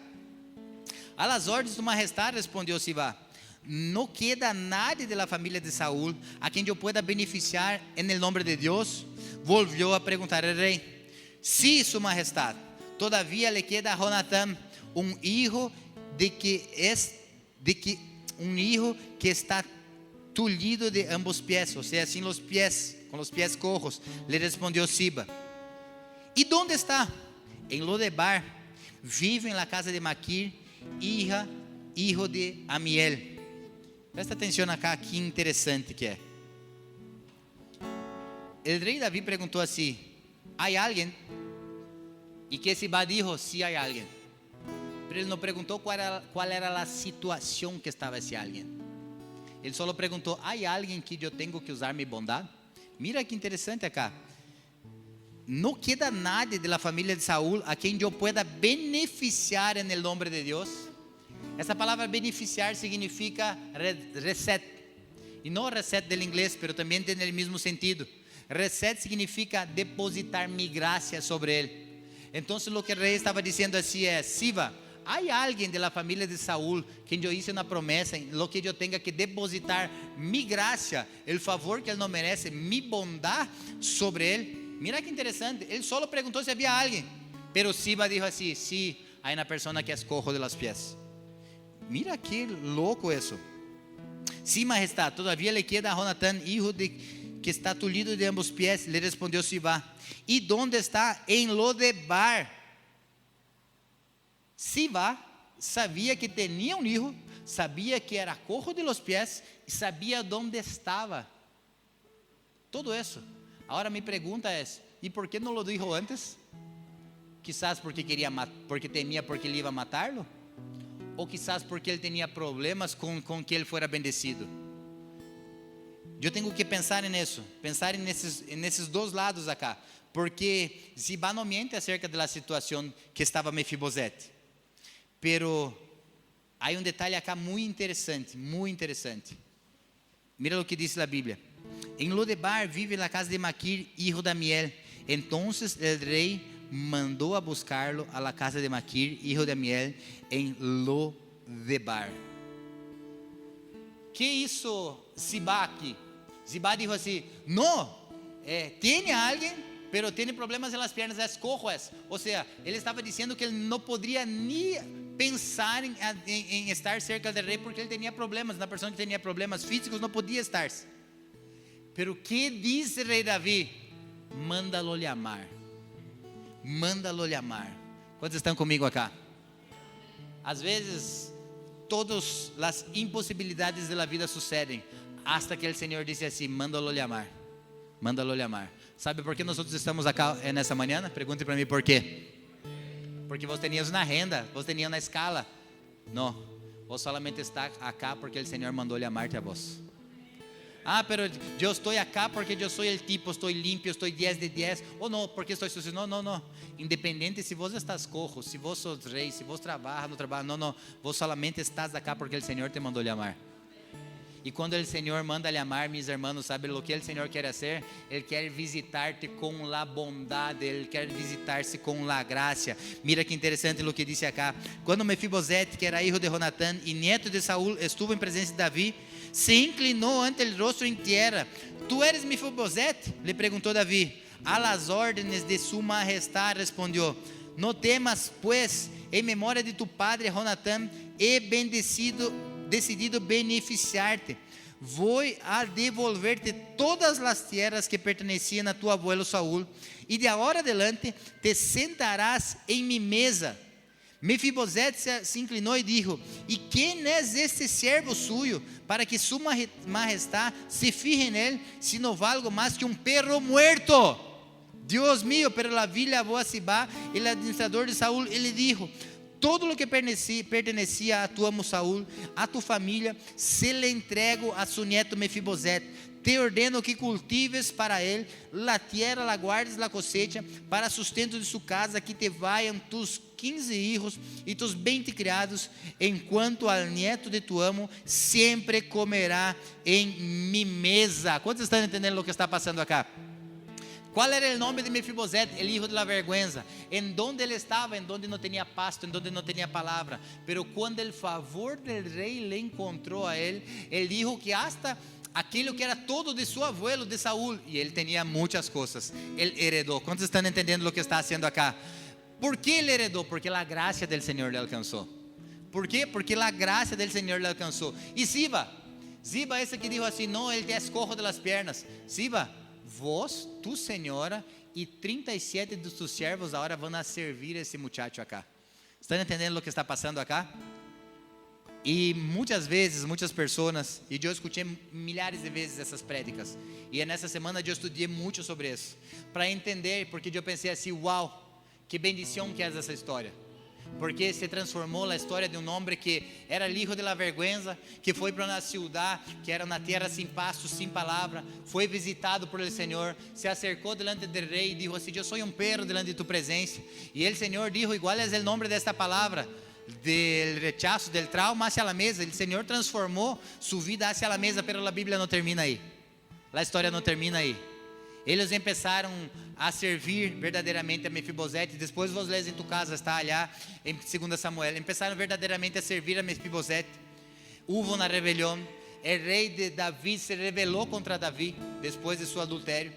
A las ordens do majestad, respondeu Sibá, não queda nadie de la família de Saúl a quem eu pueda beneficiar en el nombre de Deus. Volvió a perguntar al rei, sí, su majestad, todavía le queda a Jonatán un hijo que está tullido de ambos pies, o sea, sin los pies, con los pies cojos. Le respondió Siba, ¿y dónde está? En Lodebar, vive en la casa de Maquir, hijo de Amiel. Presta atenção acá, que interessante que é. O rei Davi perguntou assim, ¿há alguém? E que Sibá dijo, sí hay alguien. Pero ele não perguntou qual era a situação que estava esse alguém. Ele só perguntou, ¿há alguém que eu tenho que usar minha bondade? Mira que interessante acá. Não queda nadie de la família de Saúl a quem eu pueda beneficiar en el nombre de Deus. Essa palavra beneficiar significa reset. E não reset del inglês, pero também tem o mesmo sentido. Reset significa depositar mi gracia sobre ele. Então, o que o rei estava dizendo assim é, Siba, hay alguien de la familia de Saúl quien yo hice una promesa, en lo que yo tenga que depositar mi gracia, el favor que él no merece, mi bondad sobre él. Mira que interesante, él solo preguntó si había alguien, pero Siba dijo así: sí, hay una persona que es cojo de los pies. Mira que louco eso. Sí, majestad, todavía le queda a Jonatán, hijo de que está tullido de ambos pies. Le respondió Siba: ¿y dónde está? En Lodebar. Siba sabía que tenía un hijo, sabía que era cojo de los pies y sabía dónde estaba. Todo eso. Ahora mi pregunta es: ¿y por qué no lo dijo antes? Quizás porque temía porque él iba a matarlo, o quizás porque él tenía problemas con que él fuera bendecido. Yo tengo que pensar en eso, pensar en esos dos lados acá, porque Siba no miente acerca de la situación que estaba Mefibosete, pero hay un detalle acá muy interesante, muy interesante. Mira lo que dice la Biblia: en Lodebar vive la casa de Maquir, hijo de Amiel. Entonces el rey mandó a buscarlo a la casa de Maquir, hijo de Amiel, en Lodebar. ¿Qué hizo Siba aquí? Siba dijo así: no, tiene alguien, pero tiene problemas en las piernas, es cojo. O sea, él estaba diciendo que él no podría ni pensar en estar cerca del rey, porque él tenía problemas. Una persona que tenía problemas físicos no podía estar. Pero ¿qué dice el rey David? Mándalo llamar. Mándalo llamar. ¿Cuántos están conmigo acá? Às vezes, todas las imposibilidades de la vida suceden hasta que el Señor dice así: mándalo llamar. Mándalo llamar. ¿Sabe por qué nosotros estamos acá en esta mañana? Pregunte para mí por qué. Porque vos tenías una agenda, vos tenías una escala. No, vos solamente está acá porque el Señor mandó llamarte a vos. Ah, pero yo estoy acá porque yo soy el tipo, estoy limpio, estoy 10 de 10. O no, porque estoy sucio. No, no, no. Independente si vos estás cojo, si vos sos rey, si vos trabajas, no trabajas. No, no. Vos solamente estás acá porque el Señor te mandó llamar. Y cuando el Señor manda llamar, mis hermanos, ¿sabe lo que el Señor quiere hacer? Él quiere visitarte con la bondad, Él quiere visitarse con la gracia. Mira que interesante lo que dice acá. Cuando Mefibosete, que era hijo de Jonatán y nieto de Saúl, estuvo en presencia de David, se inclinó ante el rostro en tierra. ¿Tú eres Mefibosete?, le preguntó David. A las órdenes de su majestad, respondió. No temas, pues, en memoria de tu padre Jonatán, he decidido beneficiarte. Voy a devolverte todas las tierras que pertenecían a tu abuelo Saúl, y de ahora adelante te sentarás en mi mesa. Mefibosete se inclinou e dijo: ¿y quién es este siervo suyo para que su majestad se fije en él, si no valgo más que un perro muerto? Dios mío. Pero David llamó a Siba, el administrador de Saúl, y le dijo: todo lo que pertenecía a tu amo Saúl, a tu familia, se le entrego a su nieto Mefibosete. Te ordeno que cultives para él la tierra, la guardes la cosecha, para sustento de su casa, que te vayan tus 15 hijos y tus 20 criados, en cuanto al nieto de tu amo, siempre comerá en mi mesa. ¿Cuántos están entendiendo lo que está pasando acá? ¿Cuál era el nombre de Mefibosete? El hijo de la vergüenza. En donde él estaba, en donde no tenía pasto, en donde no tenía palabra. Pero cuando el favor del rey le encontró a él, él dijo que hasta aquello que era todo de su abuelo, de Saúl, y él tenía muchas cosas, él heredó. ¿Cuántos están entendiendo lo que está haciendo acá? ¿Por qué él heredó? Porque la gracia del Señor le alcanzó. ¿Por qué? Porque la gracia del Señor le alcanzó. Y Siba ese que dijo así: no, él te escojo de las piernas. Siba, vos, tu señora y 37 de tus siervos ahora van a servir a ese muchacho acá. ¿Están entendiendo lo que está pasando acá? Y muchas veces, muchas personas, y yo escuché milhares de veces essas prédicas, y en essa semana yo estudié mucho sobre eso, para entender, porque yo pensé así: wow, que bendición que es essa história. Porque se transformou a história de um homem que era el hijo de la vergüenza, que foi para uma ciudad que era uma terra sem pasto, sem palavra, foi visitado por el Senhor, se acercou delante del rei e dijo assim: eu sou um perro delante de tu presença. E el Senhor dijo: igual é o nome desta palavra, del rechazo, del trauma hacia la mesa. El Senhor transformou sua vida hacia la mesa, pero a Bíblia não termina aí, a história não termina aí. Eles começaram a servir verdadeiramente a Mefibosete. Depois vos lees em tu casa, está allá em 2 Samuel. Começaram verdadeiramente a servir a Mefibosete. Houve uma rebelião. O rei de Davi se rebelou contra Davi depois de seu adultério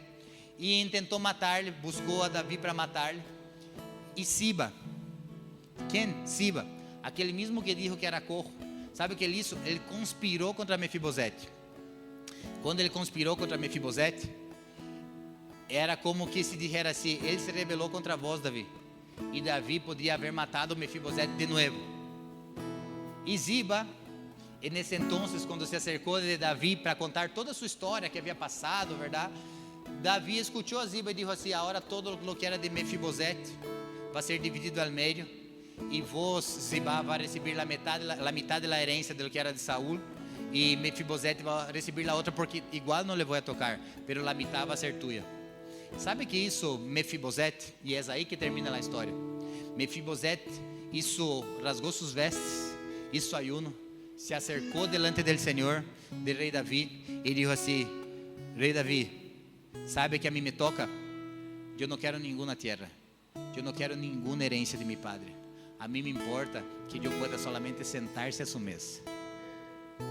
e tentou matar-lhe, buscou a Davi para matar-lhe. E Siba, quem? Siba, aquele mesmo que disse que era cojo. Sabe o que ele hizo? Ele conspirou contra Mefibosete. Quando ele conspirou contra Mefibosete, era como que se dijera assim: ele se rebelou contra vós, Davi, e Davi podia haver matado Mefibosete de novo. E Ziba, e nesse entonces, quando se acercou de Davi para contar toda a sua história que havia passado, verdade? Davi escutou a Ziba e disse assim: agora todo o que era de Mefibosete vai ser dividido ao meio, e vos, Ziba, vai receber a metade da herança do que era de Saúl, e Mefibosete vai receber a outra, porque igual não lhe vou a tocar, pero a metade vai ser tua. Sabe que isso Mefibosete, e é aí que termina a história. Mefibosete, isso rasgou suas vestes, isso ayuno, se acercou delante do Senhor, do rei Davi, e disse assim: rei Davi, sabe que a mim me toca? Eu não quero nenhuma terra, eu não quero nenhuma herência de meu padre. A mim me importa que eu pueda solamente sentar-se a sua mesa.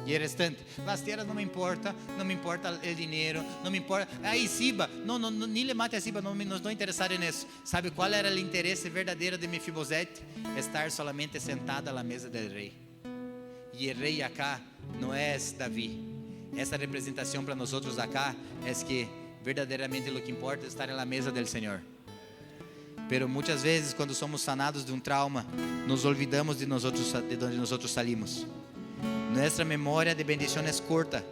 E o restante, as terras não me importa o dinheiro, não me importa. Aí Siba, nem le mate a Siba, não estou interessado nisso. Sabe qual era o interesse verdadeiro de Mefibosete? Estar solamente sentado à mesa do rei. E o rei acá não é Davi. Essa representação para nós outros acá é que verdadeiramente o que importa é estar na mesa do Senhor. Pero muitas vezes, quando somos sanados de um trauma, nos olvidamos de onde nós salimos. Nossa memória de bendição é curta.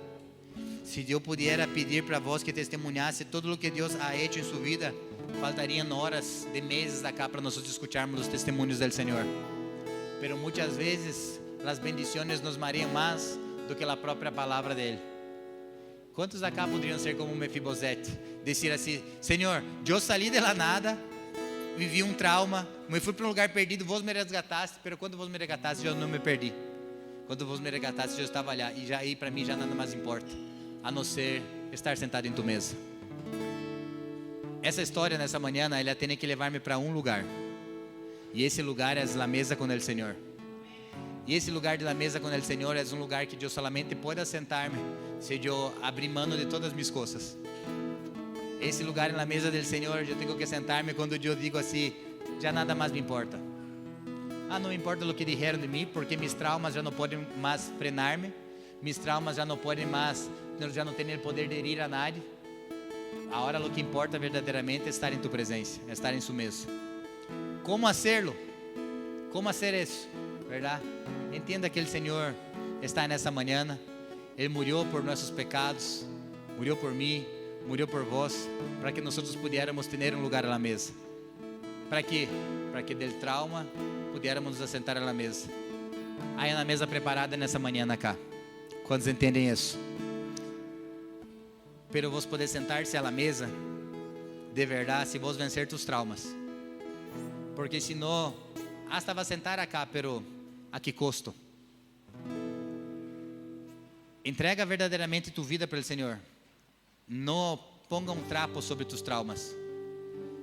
Se eu pudiera pedir para vós que testemunhasse todo o que Deus ha hecho em sua vida, faltariam horas de meses acá para nós escutarmos os testemunhos do Senhor. Pero muitas vezes as bendições nos maream mais do que a própria palavra dele. Quantos acá poderiam ser como Mefibosete? Dizer assim: Senhor, eu saí de lá nada, vivi um trauma, me fui para um lugar perdido, vos me resgataste, pero quando vos me resgataste, eu não me perdi. Quando vos me resgataste, eu estava lá, e já aí para mim já nada mais importa, a não ser estar sentado em tua mesa. Essa história nessa manhã, ela tem que levar-me para um lugar, e esse lugar é a mesa com o Senhor. E esse lugar de la mesa com o Senhor é um lugar que eu solamente pueda sentar-me se eu abrir mão de todas as minhas coisas. Esse lugar na mesa do Senhor, eu tenho que sentar-me quando eu digo assim: já nada mais me importa. Não importa o que disseram de mim, porque meus traumas já não podem mais frenar-me, meus traumas já não podem mais, já não têm o poder de herir a nadie. Agora o que importa verdadeiramente é estar em tua presença, é estar em sua mesa. Como hacerlo? Como fazer isso? Verdade? Entenda que o Senhor está nessa manhã. Ele morreu por nossos pecados, morreu por mim, morreu por vós, para que nós pudiéramos ter um lugar na mesa. Para quê? Para que del trauma pudiéramos nos assentar na mesa. Aí na mesa preparada nessa manhã cá. Quantos entendem isso? Pero vos poder sentar-se à mesa de verdade se vos vencer tus traumas. Porque se não, hasta vas sentar acá, pero a que custo? Entrega verdadeiramente tu vida para o Senhor. Não ponga um trapo sobre tus traumas.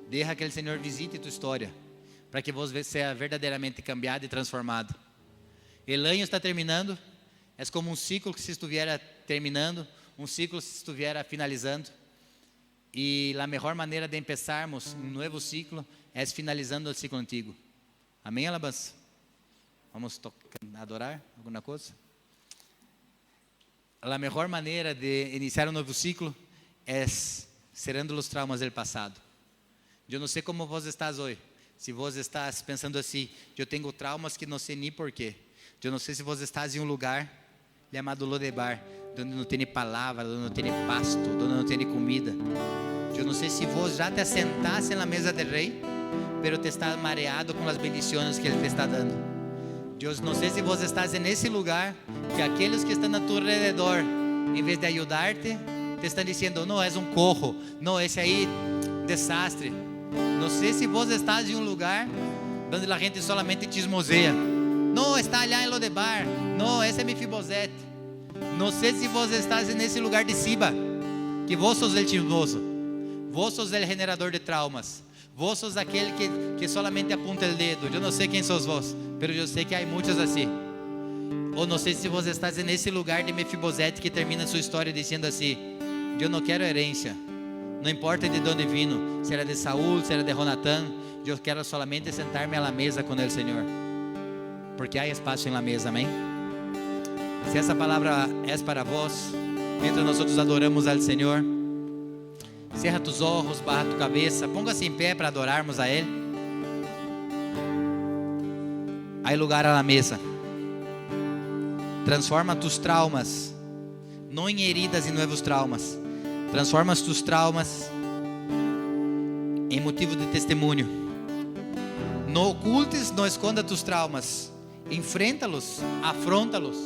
Deixa que o Senhor visite tua história, para que você seja verdadeiramente cambiado e transformado. O ano está terminando, é como um ciclo que se estivesse terminando, um ciclo que se estivesse finalizando. E a melhor maneira de começarmos um novo ciclo é finalizando o ciclo antigo. Amém, alabança? Vamos adorar alguma coisa? A melhor maneira de iniciar um novo ciclo é cerrando os traumas do passado. Eu não sei como vos estás hoje. Se vos estás pensando assim: eu tenho traumas que não sei nem porquê. Eu não sei se vos estás em um lugar chamado Lodebar, onde não tem palavra, onde não tem pasto, onde não tem comida. Eu não sei se vos já te assentaste na mesa do rei, pero te está mareado com as bendições que ele te está dando. Eu não sei se vos estás nesse lugar que aqueles que estão a tu redor, em vez de ajudar-te, te estão dizendo: não, és um cojo, não, esse aí, desastre. Não sei se vos estás em um lugar onde a gente solamente chismoseia. Não, está lá em Lodebar. Não, esse é Mefibosete. Não sei se vos estás nesse lugar de Siba, que vos sos el chismoso. Vos sos el generador de traumas. Vos sos aquele que solamente apunta o dedo. Eu não sei quem sos vós, pero eu sei que há muitos assim. Ou não sei se você está nesse lugar de Mefibosete que termina sua história dizendo assim: eu não quero herência, não importa de onde vino, se era de Saúl, se era de Jonatán, eu quero solamente sentar-me à mesa com o Senhor, porque há espaço na mesa, amém? Se essa palavra é para vós, mientras nós adoramos ao Senhor, cierra tus ojos, barra tu cabeça, ponga-se em pé para adorarmos a Ele. Há lugar à mesa. Transforma tus traumas, não em heridas e novos traumas. Transforma tus traumas em motivo de testemunho. Não ocultes, não esconda tus traumas. Enfrenta-los, afronta-los.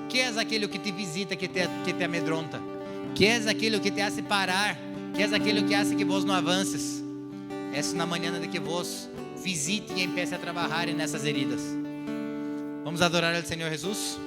Que és aquele que te visita, que te amedronta? Que és aquele que te hace parar? Que és aquele que hace que vos não avances? Essa na manhã de que vos visite e empiece a trabalhar nessas heridas. Vamos adorar ao Senhor Jesus?